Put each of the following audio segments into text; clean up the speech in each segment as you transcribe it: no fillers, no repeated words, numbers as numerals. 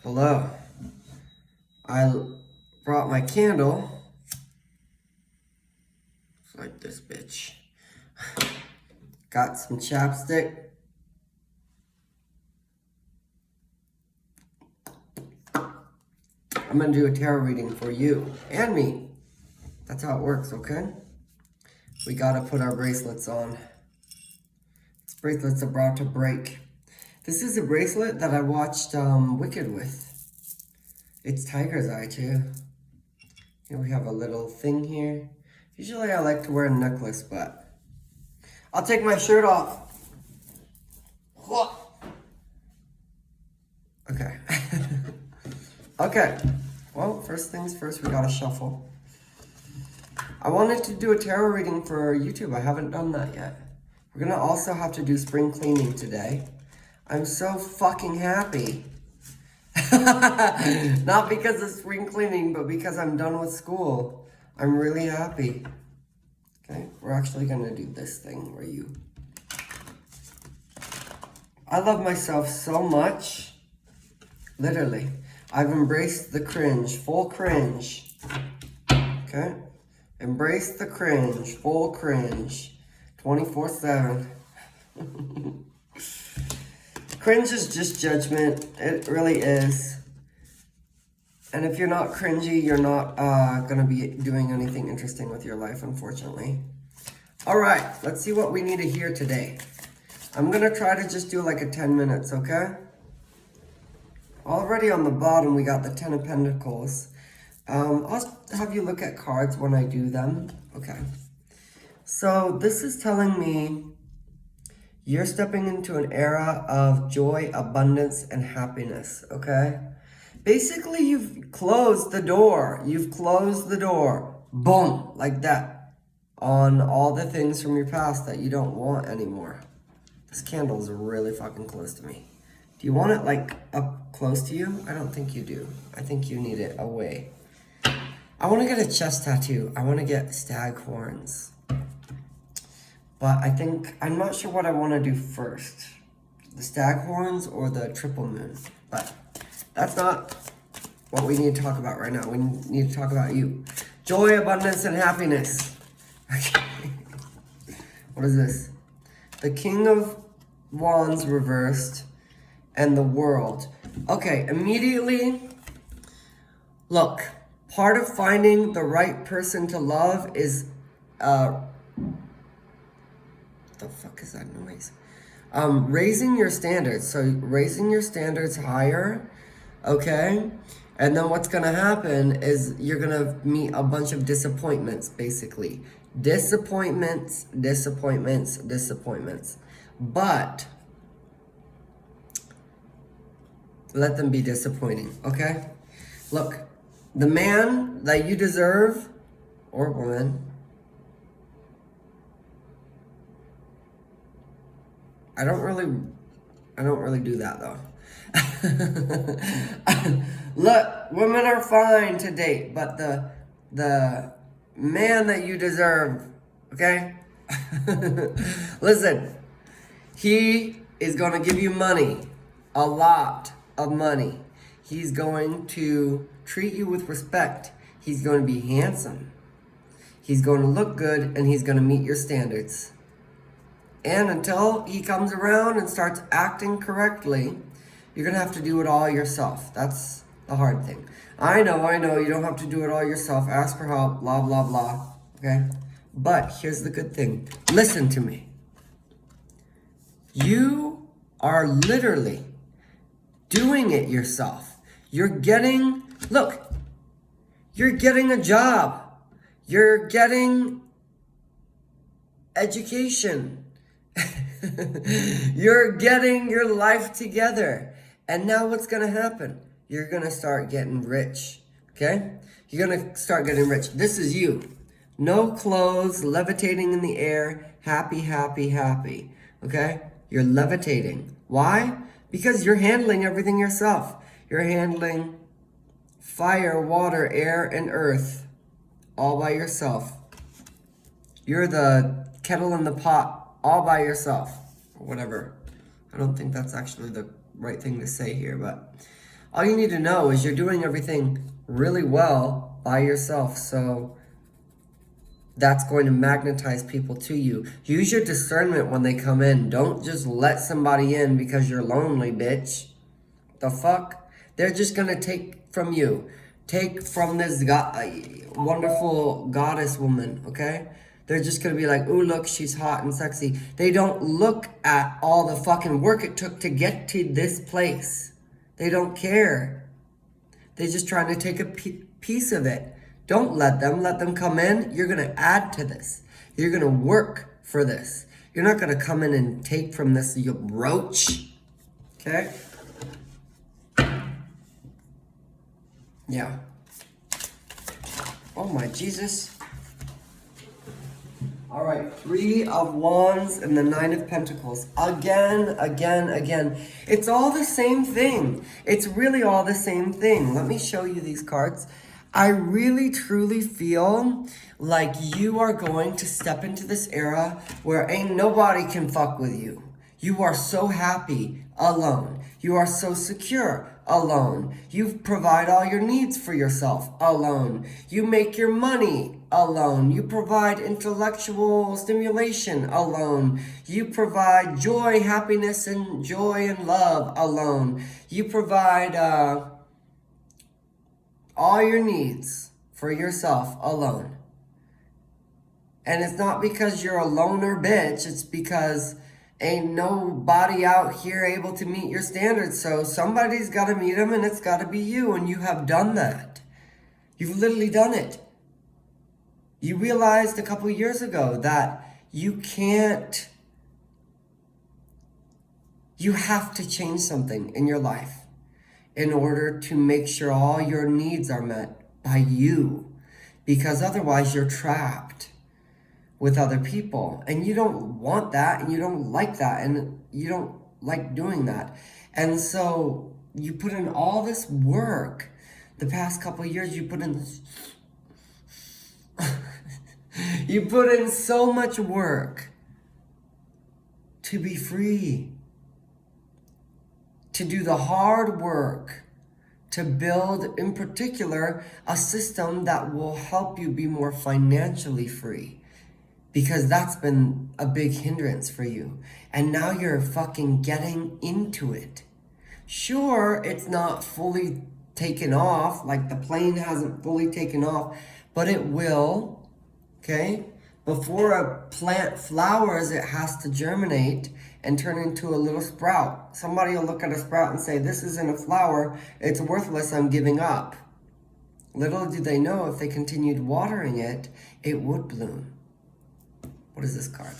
Hello. I brought my candle. It's like this bitch. Got some chapstick. I'm gonna do a tarot reading for you and me. That's how it works, okay? We gotta put our bracelets on. This bracelet's about to break. This is a bracelet that I watched Wicked with. It's Tiger's Eye too. Here we have a little thing here. Usually I like to wear a necklace, but I'll take my shirt off. Okay. Okay. Well, first things first, we gotta shuffle. I wanted to do a tarot reading for YouTube. I haven't done that yet. We're gonna also have to do spring cleaning today. I'm so fucking happy. Not because of spring cleaning, but because I'm done with school. I'm really happy. Okay, we're actually gonna do this thing where you... I love myself so much. Literally. I've embraced the cringe, full cringe. Okay? Embrace the cringe, full cringe. 24/7. Cringe is just judgment. It really is. And if you're not cringy, you're not going to be doing anything interesting with your life, unfortunately. All right, let's see what we need to hear today. I'm going to try to just do like a 10 minutes, okay? Already on the bottom, we got the 10 of Pentacles. I'll have you look at cards when I do them. Okay. So this is telling me you're stepping into an era of joy, abundance, and happiness, okay? Basically, you've closed the door. You've closed the door. Boom, like that. On all the things from your past that you don't want anymore. This candle is really fucking close to me. Do you want it, like, up close to you? I don't think you do. I think you need it away. I want to get a chest tattoo. I want to get stag horns. But I think, I'm not sure what I want to do first. The stag horns or the triple moon. But that's not what we need to talk about right now. We need to talk about you. Joy, abundance, and happiness. Okay. What is this? The King of Wands reversed. And the World. Okay, immediately, look, part of finding the right person to love is, what the fuck is that noise? Raising your standards. So raising your standards higher, okay? And then what's gonna happen is you're gonna meet a bunch of disappointments, basically. Disappointments, disappointments, disappointments. But let them be disappointing, okay? Look, the man that you deserve, or woman, I don't really do that though. Look, women are fine to date, but the man that you deserve, okay? Listen, he is gonna give you money, a lot of money. He's going to treat you with respect. He's going to be handsome. He's going to look good, and he's going to meet your standards. And until he comes around and starts acting correctly, you're going to have to do it all yourself. That's the hard thing. I know, you don't have to do it all yourself. Ask for help, blah, blah, blah, okay? But here's the good thing. Listen to me. You are literally doing it yourself. You're getting a job. You're getting education. You're getting your life together. And now what's going to happen? You're going to start getting rich. Okay? You're going to start getting rich. This is you. No clothes, levitating in the air, happy, happy, happy. Okay? You're levitating. Why? Because you're handling everything yourself. You're handling fire, water, air, and earth all by yourself. You're the kettle in the pot all by yourself. Or whatever. I don't think that's actually the right thing to say here, but All you need to know is you're doing everything really well by yourself. So that's going to magnetize people to you. Use your discernment when they come in. Don't just let somebody in because you're lonely, bitch. The fuck? They're just going to take from you. Take from this wonderful goddess woman, okay? They're just going to be like, ooh, look, she's hot and sexy. They don't look at all the fucking work it took to get to this place. They don't care. They're just trying to take a piece of it. Don't let them come in. You're going to add to this. You're going to work for this. You're not going to come in and take from this, you roach. Okay? Yeah. Oh my Jesus. All right, 3 of Wands and the 9 of Pentacles. Again. It's all the same thing. It's really all the same thing. Let me show you these cards. I really, truly feel like you are going to step into this era where ain't nobody can fuck with you. You are so happy alone. You are so secure alone. You provide all your needs for yourself alone. You make your money alone. You provide intellectual stimulation alone. You provide joy, happiness, and joy and love alone. You provide all your needs for yourself alone. And it's not because you're a loner bitch. It's because ain't nobody out here able to meet your standards. So somebody's got to meet them, and it's got to be you. And you have done that. You've literally done it. You realized a couple years ago that you can't. You have to change something in your life in order to make sure all your needs are met by you. Because otherwise you're trapped with other people. And you don't want that, and you don't like that, and you don't like doing that. And so you put in all this work. The past couple of years you put in you put in so much work to be free. To do the hard work, to build, in particular, a system that will help you be more financially free. Because that's been a big hindrance for you. And now you're fucking getting into it. Sure, it's not fully taken off, like the plane hasn't fully taken off, but it will, okay? Before a plant flowers, it has to germinate and turn into a little sprout. Somebody will look at a sprout and say, this isn't a flower, it's worthless, I'm giving up. Little do they know, if they continued watering it, it would bloom. What is this card?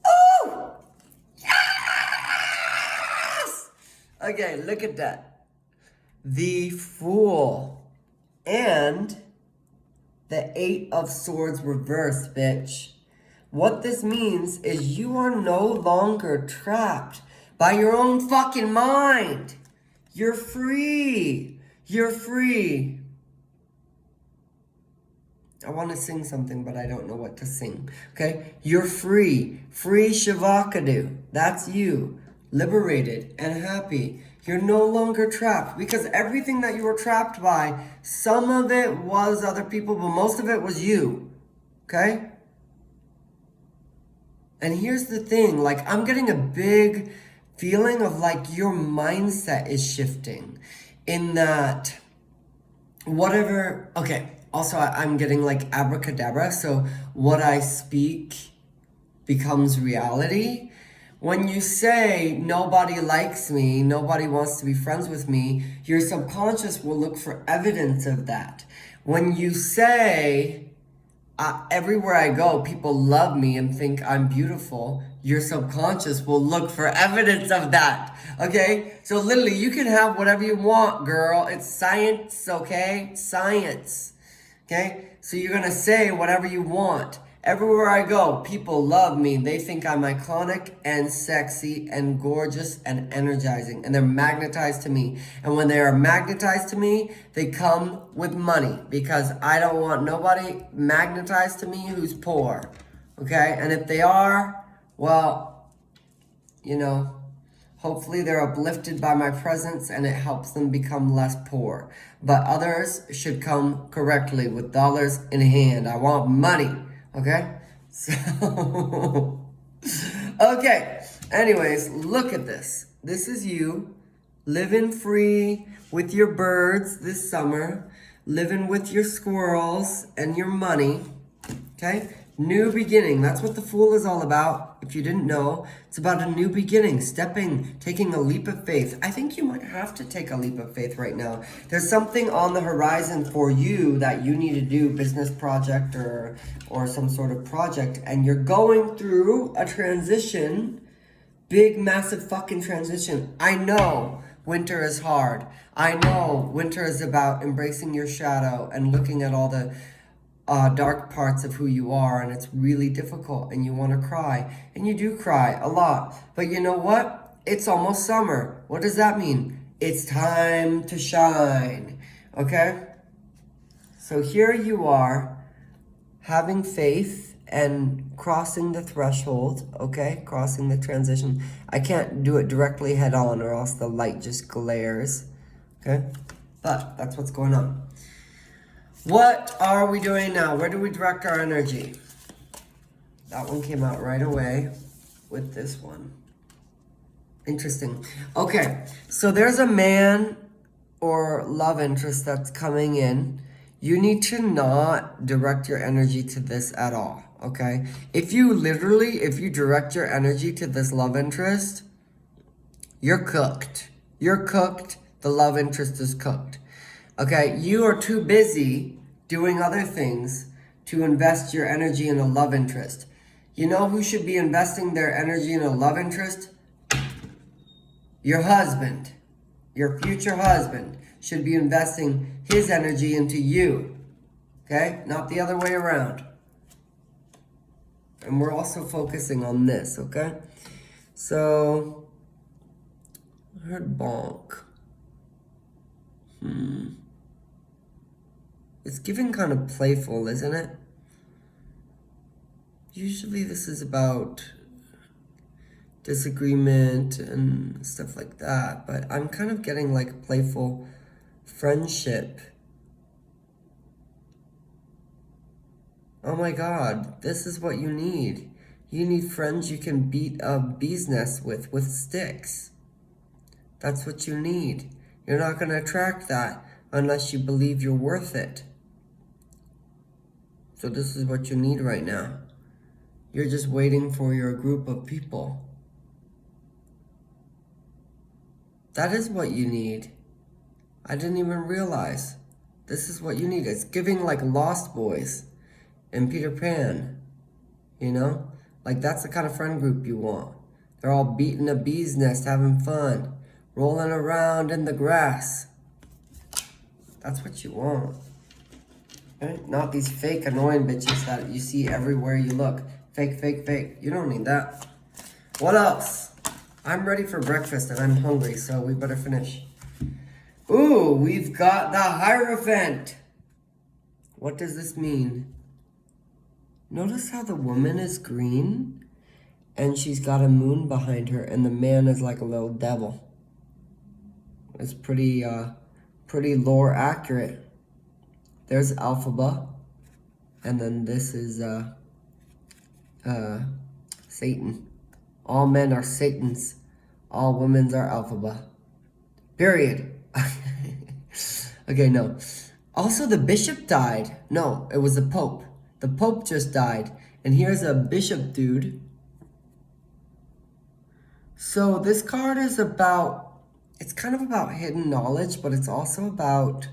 Oh! Yes! Okay, look at that. The Fool. And the 8 of Swords reversed, bitch. What this means is you are no longer trapped by your own fucking mind. You're free. You're free. I want to sing something, but I don't know what to sing. Okay? You're free. Free Shavakadu. That's you. Liberated and happy. You're no longer trapped. Because everything that you were trapped by, some of it was other people, but most of it was you. Okay? And here's the thing. Like, I'm getting a big feeling of like your mindset is shifting. In that, whatever... Okay. Also, I'm getting like abracadabra, so what I speak becomes reality. When you say, nobody likes me, nobody wants to be friends with me, your subconscious will look for evidence of that. When you say, everywhere I go, people love me and think I'm beautiful, your subconscious will look for evidence of that, okay? So literally, you can have whatever you want, girl. It's science, okay? Science. Okay, so you're gonna say whatever you want. Everywhere I go, people love me. They think I'm iconic and sexy and gorgeous and energizing, and they're magnetized to me. And when they are magnetized to me, they come with money, because I don't want nobody magnetized to me who's poor. Okay, and if they are, well, you know, Hopefully they're uplifted by my presence and it helps them become less poor. But others should come correctly with dollars in hand. I want money. Okay? So, okay. Anyways, look at this. This is you living free with your birds this summer, living with your squirrels and your money. Okay? New beginning. That's what the Fool is all about. If you didn't know, it's about a new beginning, taking a leap of faith. I think you might have to take a leap of faith right now. There's something on the horizon for you that you need to do, business project or some sort of project, and you're going through a transition, big, massive fucking transition. I know winter is hard. I know winter is about embracing your shadow and looking at all the dark parts of who you are, and it's really difficult, and you want to cry, and you do cry a lot. But you know what? It's almost summer. What does that mean? It's time to shine. Okay? So here you are, having faith and crossing the threshold, okay? Crossing the transition. I can't do it directly head on or else the light just glares, okay? But that's what's going on. What are we doing now? Where do we direct our energy? That one came out right away with this one. Interesting. Okay, so there's a man or love interest that's coming in. You need to not direct your energy to this at all, okay? If you direct your energy to this love interest, you're cooked. You're cooked. The love interest is cooked. Okay, you are too busy doing other things to invest your energy in a love interest. You know who should be investing their energy in a love interest? Your husband. Your future husband should be investing his energy into you. Okay? Not the other way around. And we're also focusing on this, okay? So, I heard bonk. It's giving kind of playful, isn't it? Usually this is about disagreement and stuff like that, but I'm kind of getting like playful friendship. Oh my God, this is what you need. You need friends you can beat a bee's nest with sticks. That's what you need. You're not going to attract that unless you believe you're worth it. So this is what you need right now. You're just waiting for your group of people. That is what you need. I didn't even realize. This is what you need. It's giving like Lost Boys and Peter Pan. You know? Like that's the kind of friend group you want. They're all beating a bee's nest, having fun. Rolling around in the grass. That's what you want. Right? Not these fake annoying bitches that you see everywhere you look. Fake, fake, fake. You don't need that. What else? I'm ready for breakfast and I'm hungry, so we better finish. Ooh, we've got the Hierophant. What does this mean? Notice how the woman is green and she's got a moon behind her and the man is like a little devil. It's pretty lore accurate. There's Alphaba, and then this is Satan. All men are Satans. All women are Alphaba. Period. Okay, no. Also, the bishop died. No, it was the Pope. The Pope just died. And here's a bishop dude. So this card is about, it's kind of about hidden knowledge, but it's also about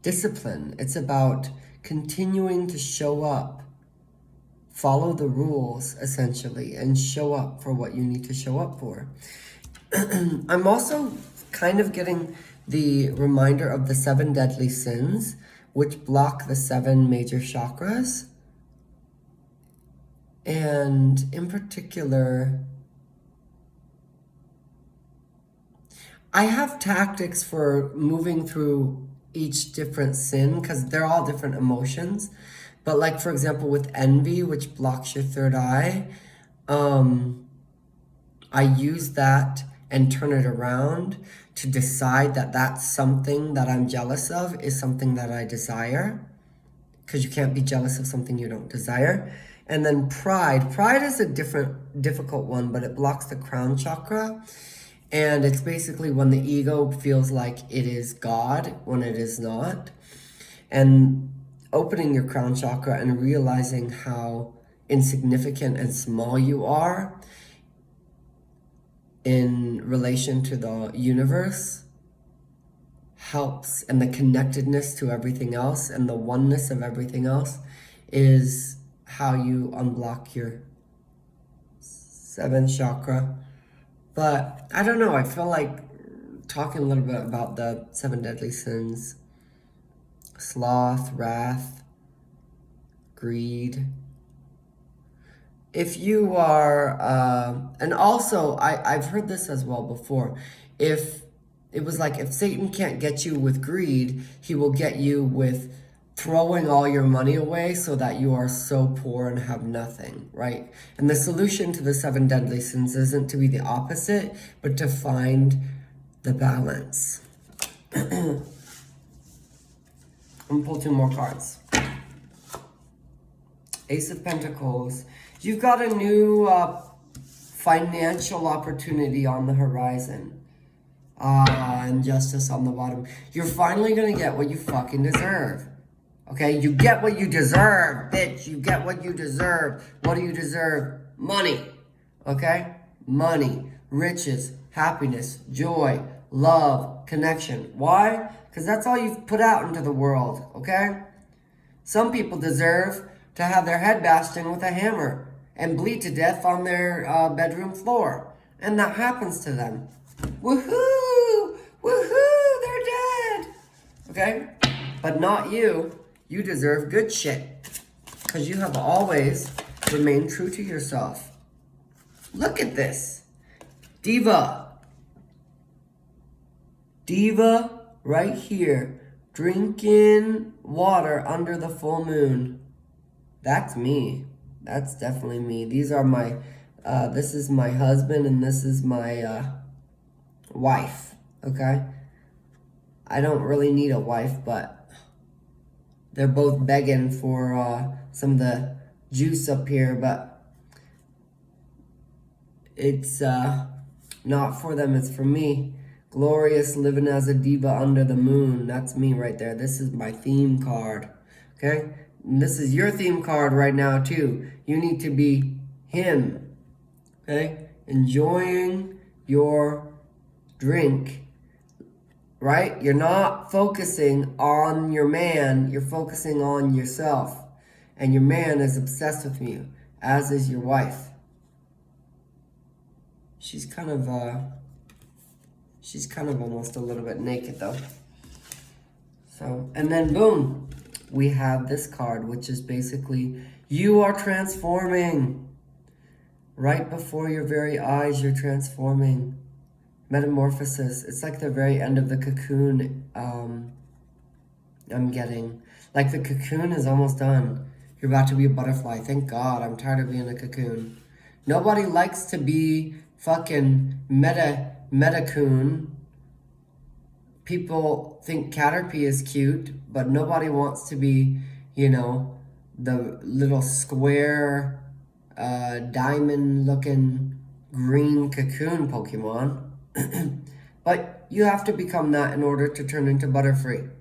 discipline. It's about continuing to show up, follow the rules essentially, and show up for what you need to show up for. I'm also kind of getting the reminder of the 7 deadly sins, which block the 7 major chakras. And in particular, I have tactics for moving through each different sin because they're all different emotions. But like, for example, with envy, which blocks your third eye, I I use that and turn it around to decide that that's something that I'm jealous of is something that I desire. Because you can't be jealous of something you don't desire. And then pride. Pride is a difficult one, but it blocks the crown chakra. And it's basically when the ego feels like it is God when it is not. And opening your crown chakra and realizing how insignificant and small you are in relation to the universe helps, and the connectedness to everything else and the oneness of everything else is how you unblock your 7th chakra. But I don't know, I feel like talking a little bit about the 7 deadly sins: sloth, wrath, greed. If you are, and also I've heard this as well before, if it was like, if Satan can't get you with greed, he will get you with throwing all your money away so that you are so poor and have nothing, right? And the solution to the 7 deadly sins isn't to be the opposite, but to find the balance. I'm gonna pull 2 more cards. Ace of Pentacles. You've got a new financial opportunity on the horizon. And Justice on the bottom. You're finally going to get what you fucking deserve. Okay? You get what you deserve, bitch. You get what you deserve. What do you deserve? Money. Okay? Money, riches, happiness, joy, love, connection. Why? Because that's all you've put out into the world. Okay? Some people deserve to have their head bashed in with a hammer and bleed to death on their bedroom floor. And that happens to them. Woohoo! Woohoo! They're dead! Okay? But not you. You deserve good shit. Because you have always remained true to yourself. Look at this. Diva. Diva right here. Drinking water under the full moon. That's me. That's definitely me. These are my, this is my husband and this is my wife, okay? I don't really need a wife, but they're both begging for some of the juice up here, but it's not for them, it's for me. Glorious, living as a diva under the moon. That's me right there. This is my theme card, okay? And this is your theme card right now, too. You need to be him, okay? Enjoying your drink, right? You're not focusing on your man. You're focusing on yourself. And your man is obsessed with you, as is your wife. She's kind of almost a little bit naked, though. So, and then boom. We have this card, which is basically, you are transforming. Right before your very eyes, you're transforming. Metamorphosis. It's like the very end of the cocoon I'm getting. Like the cocoon is almost done. You're about to be a butterfly. Thank God. I'm tired of being a cocoon. Nobody likes to be fucking metacoon. People think Caterpie is cute, but nobody wants to be, you know, the little square, diamond-looking green cocoon Pokemon. But you have to become that in order to turn into Butterfree.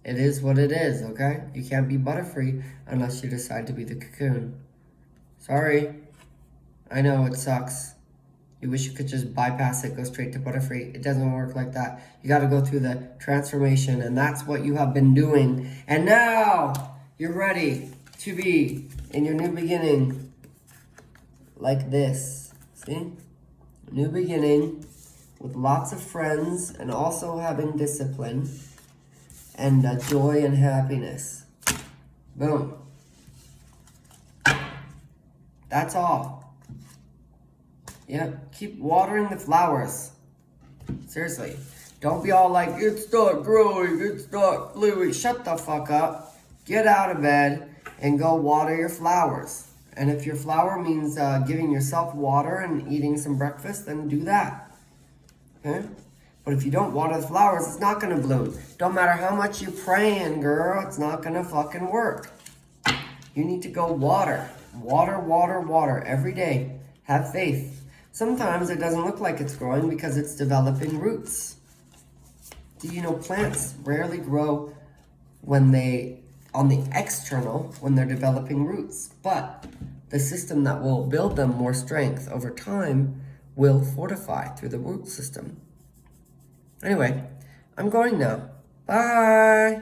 It is what it is, okay? You can't be Butterfree unless you decide to be the cocoon. Sorry. I know it sucks. You wish you could just bypass it, go straight to Butterfree. It doesn't work like that. You got to go through the transformation, and that's what you have been doing. And now you're ready to be in your new beginning like this. See? New beginning with lots of friends and also having discipline and joy and happiness. Boom. That's all. Yeah, keep watering the flowers. Seriously. Don't be all like, it's not growing, it's not blooming. Shut the fuck up. Get out of bed and go water your flowers. And if your flower means giving yourself water and eating some breakfast, then do that. Okay? But if you don't water the flowers, it's not going to bloom. Don't matter how much you're praying, girl, it's not going to fucking work. You need to go water. Water, water, water every day. Have faith. Sometimes it doesn't look like it's growing because it's developing roots. Do you know plants rarely grow when on the external, when they're developing roots, but the system that will build them more strength over time will fortify through the root system. Anyway, I'm going now. Bye.